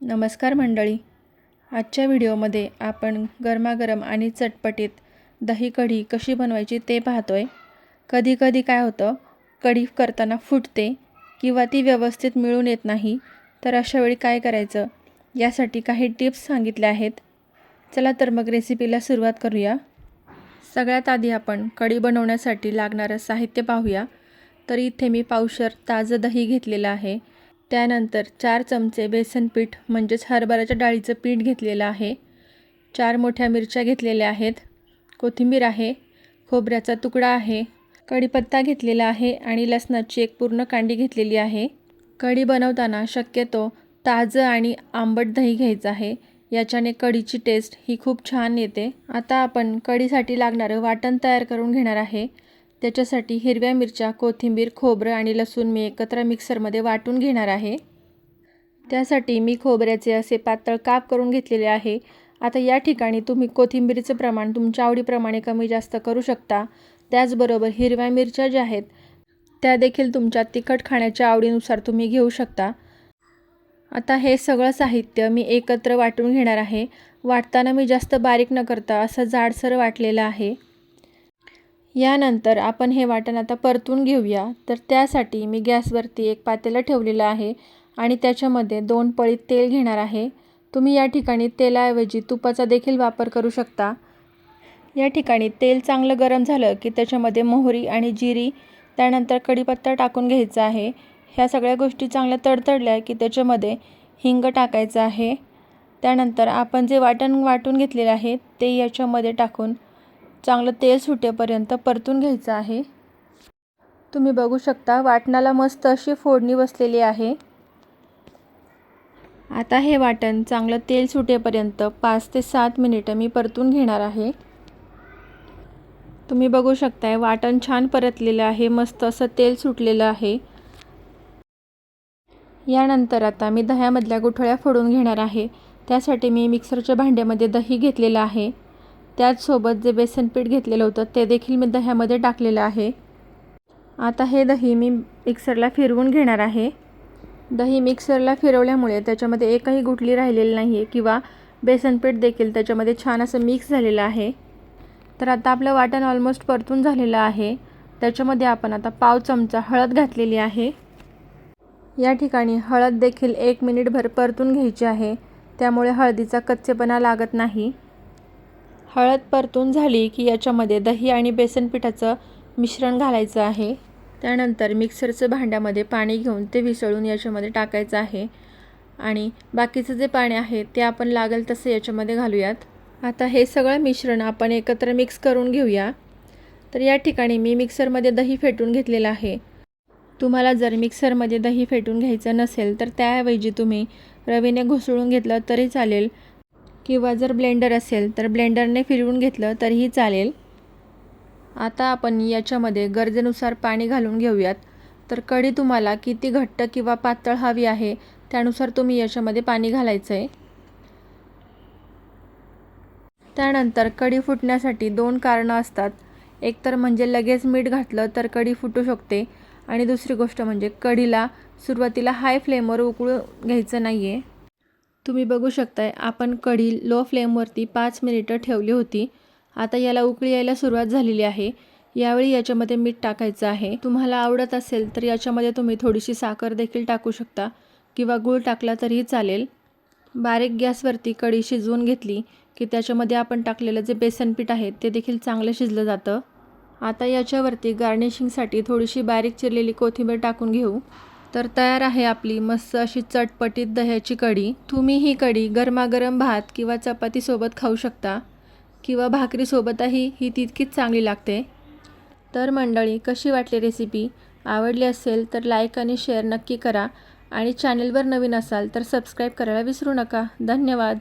नमस्कार मंडळी. आजच्या व्हिडिओमध्ये आपण गरमागरम आणि चटपटीत दही कढी कशी बनवायची ते पाहतोय. कधी काय होतं, कढी करताना फुटते किंवा ती व्यवस्थित मिळून येत नाही. तर अशा वेळी काय करायचं, यासाठी काही टिप्स सांगितल्या आहेत. चला तर मग रेसिपीला सुरुवात करूया. सगळ्यात आधी आपण कढी बनवण्यासाठी लागणारं साहित्य पाहूया. तर इथे मी पावशर ताजं दही घेतलेलं आहे. त्यानंतर 4 चमचे बेसन पीठ म्हणजेच हरभऱ्याच्या डाळीचं पीठ घेतलेलं आहे. 4 मोठ्या मिरच्या घेतलेल्या आहेत. कोथिंबीर आहे. खोबऱ्याचा तुकडा आहे. कढीपत्ता घेतलेला आहे आणि लसणाची एक पूर्ण कांडी घेतलेली आहे. कढी बनवताना शक्यतो ताजं आणि आंबट दही घ्यायचं आहे. याच्याने कढीची टेस्ट ही खूप छान येते. आता आपण कढीसाठी लागणारं वाटण तयार करून घेणार आहे. त्याच्यासाठी हिरव्या मिरच्या, कोथिंबीर, खोबरं आणि लसूण मी एकत्र मिक्सरमध्ये वाटून घेणार आहे. त्यासाठी मी खोबऱ्याचे असे पातळ काप करून घेतलेले आहे. आता या ठिकाणी तुम्ही कोथिंबीरीचं प्रमाण तुमच्या आवडीप्रमाणे कमी जास्त करू शकता. त्याचबरोबर हिरव्या मिरच्या ज्या आहेत त्या देखील तुमच्या तिखट खाण्याच्या आवडीनुसार तुम्ही घेऊ शकता. आता हे सगळं साहित्य मी एकत्र वाटून घेणार आहे. वाटताना मी जास्त बारीक न करता असं जाडसर वाटलेलं आहे. यानंतर आपण हे वाटण आता परतून घेऊया. तर त्यासाठी मी गॅसवरती एक पातेलं ठेवलेलं आहे आणि त्याच्यामध्ये 2 पळी तेल घेणार आहे. तुम्ही या ठिकाणी तेलाऐवजी तुपाचा देखील वापर करू शकता. या ठिकाणी तेल चांगलं गरम झालं की त्याच्यामध्ये मोहरी आणि जिरी, त्यानंतर कढीपत्ता टाकून घ्यायचा आहे. ह्या सगळ्या गोष्टी चांगल्या तडतडल्या की त्याच्यामध्ये हिंग टाकायचं आहे. त्यानंतर आपण जे वाटण वाटून घेतलेलं आहे ते याच्यामध्ये टाकून चांगलं तेल सुटेपर्यंत परतून घ्यायचं आहे. तुम्ही बघू शकता वाटणाला मस्त अशी फोडणी बसलेली आहे. आता हे वाटण चांगलं तेल सुटेपर्यंत 5 ते 7 मिनिटं मी परतून घेणार आहे. तुम्ही बघू शकताय वाटण छान परतलेलं आहे. मस्त असं तेल सुटलेलं आहे. यानंतर आता मी दह्यामधल्या गुठळ्या फोडून घेणार आहे. त्यासाठी मी मिक्सरच्या भांड्यामध्ये दही घेतलेलं आहे. त्याचसोबत जे बेसन पीठ घेतलेलं होतं ते देखील मी दह्यामध्ये टाकलेलं आहे. आता हे दही मी मिक्सरला फिरवून घेणार आहे. दही मिक्सरला फिरवल्यामुळे त्याच्यामध्ये एकही गुठली राहिलेली नाही आहे किंवा बेसन पीठ देखील त्याच्यामध्ये छान असं मिक्स झालेलं आहे. तर आता आपलं वाटण ऑलमोस्ट परतून झालेलं आहे. त्याच्यामध्ये आपण आता पाव चमचा हळद घातलेली आहे. या ठिकाणी हळद देखील 1 मिनिटभर परतून घ्यायची आहे. त्यामुळे हळदीचा कच्चेपणा लागत नाही. हळद परतून झाली की याच्यामध्ये दही आणि बेसन पिठाचं मिश्रण घालायचं आहे. त्यानंतर मिक्सरचं भांड्यामध्ये पाणी घेऊन ते विसळून याच्यामध्ये टाकायचं आहे आणि बाकीचं जे पाणी आहे ते आपण लागेल तसं याच्यामध्ये घालूयात. आता हे सगळं मिश्रण आपण एकत्र मिक्स करून घेऊया. तर या ठिकाणी मी मिक्सरमध्ये दही फेटून घेतलेलं आहे. तुम्हाला जर मिक्सरमध्ये दही फेटून घ्यायचं नसेल तर त्याऐवजी तुम्ही रवीने घुसळून घेतलं तरी चालेल किंवा जर ब्लेंडर असेल तर ब्लेंडरने फिरवून घेतलं तरीही चालेल. आता आपण याच्यामध्ये गरजेनुसार पाणी घालून घेऊयात. तर कढी तुम्हाला किती घट्ट किंवा पातळ हवी आहे त्यानुसार तुम्ही याच्यामध्ये पाणी घालायचं आहे. त्यानंतर कढी फुटण्यासाठी 2 कारणं असतात. एक तर म्हणजे लगेच मीठ घातलं तर कढी फुटू शकते आणि दुसरी गोष्ट म्हणजे कढीला सुरुवातीला हाय फ्लेमवर उकळू घ्यायचं नाही आहे. तुम्ही बघू शकताय आपण कढी लो फ्लेमवरती 5 मिनिटं ठेवली होती. आता याला उकळी यायला सुरुवात झालेली आहे. यावेळी याच्यामध्ये मीठ टाकायचं आहे. तुम्हाला आवडत असेल तर याच्यामध्ये तुम्ही थोडीशी साखर देखील टाकू शकता किंवा गूळ टाकला तरीही चालेल. बारीक गॅसवरती कढी शिजवून घेतली की त्याच्यामध्ये आपण टाकलेलं जे बेसन पीठ आहे ते देखील चांगलं शिजलं जातं. आता याच्यावरती गार्निशिंगसाठी थोडीशी बारीक चिरलेली कोथिंबीर टाकून घेऊ. तर तयार आहे आपली मस्त अशी चटपटीत दह्याची कढी. तुम्ही ही कढी गरमागरम भात किंवा चपातीसोबत खाऊ शकता किंवा भाकरीसोबतही ही तितकीच चांगली लागते. तर मंडळी, कशी वाटली रेसिपी? आवडली असेल तर लाईक आणि शेअर नक्की करा आणि चॅनलवर नवीन असाल तर सबस्क्राईब करायला विसरू नका. धन्यवाद.